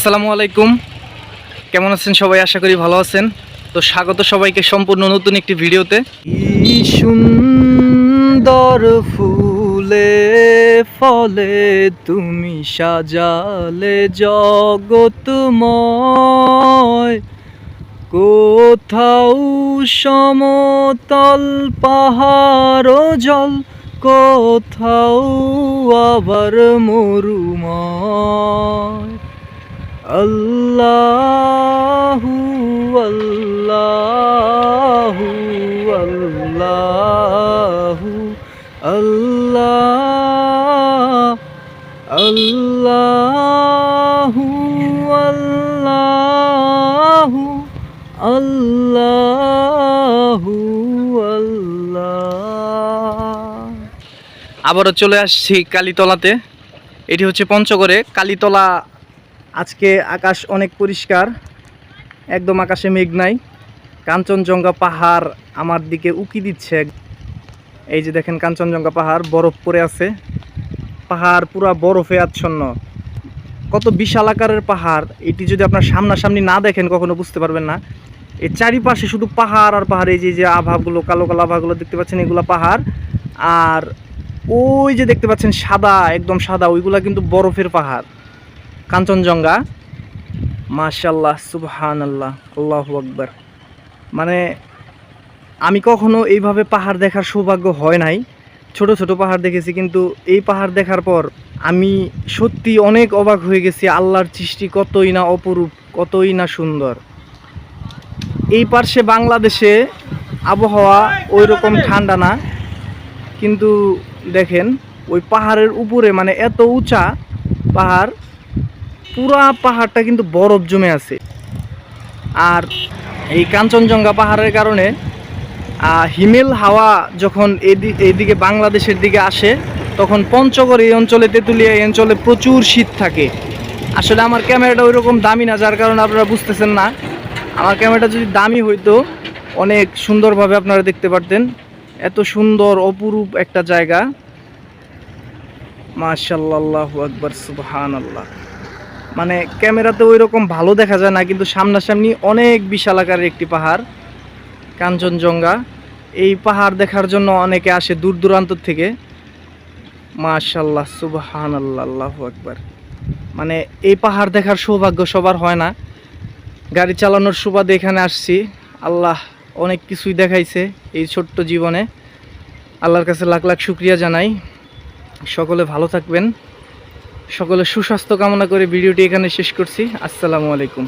আসসালামু আলাইকুম, কেমন আছেন সবাই? আশা করি ভালো আছেন। তো স্বাগত সবাইকে সম্পূর্ণ নতুন একটি ভিডিওতে। কি সুন্দর ফুলে ফলে তুমি সাজালে জগতময়, কোথাও সমতল পাহাড় জল, কোথাও আবার মরুময়। আল্লাহু আল্লাহু আল্লাহু আল্লাহ আল্লাহু আল্লাহু আল্লাহু আল্লাহ। আবারও চলে আসছি কালীতলাতে। এটি হচ্ছে পঞ্চগড়ে কালীতলা। আজকে আকাশ অনেক পরিষ্কার, একদম আকাশে মেঘ নাই। কাঞ্চনজঙ্ঘা পাহাড় আমার দিকে উকি দিচ্ছে। এই যে দেখেন কাঞ্চনজঙ্ঘা পাহাড়, বরফ পড়ে আছে। পাহাড় পুরা বরফে আচ্ছন্ন। কত বিশাল আকারের পাহাড় এটি, যদি আপনার সামনাসামনি না দেখেন কখনো বুঝতে পারবেন না। এই চারিপাশে শুধু পাহাড় আর পাহাড়। এই যে আভাগুলো, কালো কালো আভাগুলো দেখতে পাচ্ছেন, এগুলো পাহাড়। আর ওই যে দেখতে পাচ্ছেন সাদা, একদম সাদা, ওইগুলা কিন্তু বরফের পাহাড়। কাঞ্চনজঙ্ঘা, মাশাআল্লাহ, সুবহানাল্লাহ, আল্লাহু আকবার। মানে আমি কখনো এইভাবে পাহাড় দেখার সৌভাগ্য হয় নাই। ছোট ছোট পাহাড় দেখেছি, কিন্তু এই পাহাড় দেখার পর আমি সত্যি অনেক অবাক হয়ে গেছি। আল্লাহর সৃষ্টি কতই না অপরূপ, কতই না সুন্দর। এই পার্শ্বে বাংলাদেশে আবহাওয়া ওই রকম ঠান্ডা না, কিন্তু দেখেন ওই পাহাড়ের উপরে, মানে এত উঁচা পাহাড়, পুরা পাহাড়টা কিন্তু বরফ জমে আছে। আর এই কাঞ্চনজঙ্ঘা পাহাড়ের কারণে হিমেল হাওয়া যখন এইদিকে বাংলাদেশের দিকে আসে, তখন পঞ্চগড় এই অঞ্চলে, তেঁতুলিয়া এই অঞ্চলে প্রচুর শীত থাকে। আসলে আমার ক্যামেরাটা ওই রকম দামি না, যার কারণে আপনারা বুঝতেছেন না। আমার ক্যামেরাটা যদি দামি হইতো অনেক সুন্দরভাবে আপনারা দেখতে পারতেন। এত সুন্দর অপরূপ একটা জায়গা, মাশাআল্লাহ, আল্লাহু আকবার, সুবহানাল্লাহ। মানে ক্যামেরাতে ওই রকম ভালো দেখা যায় না, কিন্তু সামনাসামনি অনেক বিশাল আকারের একটি পাহাড় কাঞ্চনজঙ্ঘা। এই পাহাড় দেখার জন্য অনেকে আসে দূর দূরান্ত থেকে। মাশাআল্লাহ, সুবহানাল্লাহ, আল্লাহু আকবার। মানে এই পাহাড় দেখার সৌভাগ্য সবার হয় না। গাড়ি চালানোর সুবাদে এখানে আসছি। আল্লাহ অনেক কিছুই দেখাইছে এই ছোট্ট জীবনে। আল্লাহর কাছে লাখ লাখ শুকরিয়া জানাই। সকলে ভালো থাকবেন, সকলে সুস্বাস্থ্য কামনা করে ভিডিওটি এখানে শেষ করছি। আসসালামু আলাইকুম।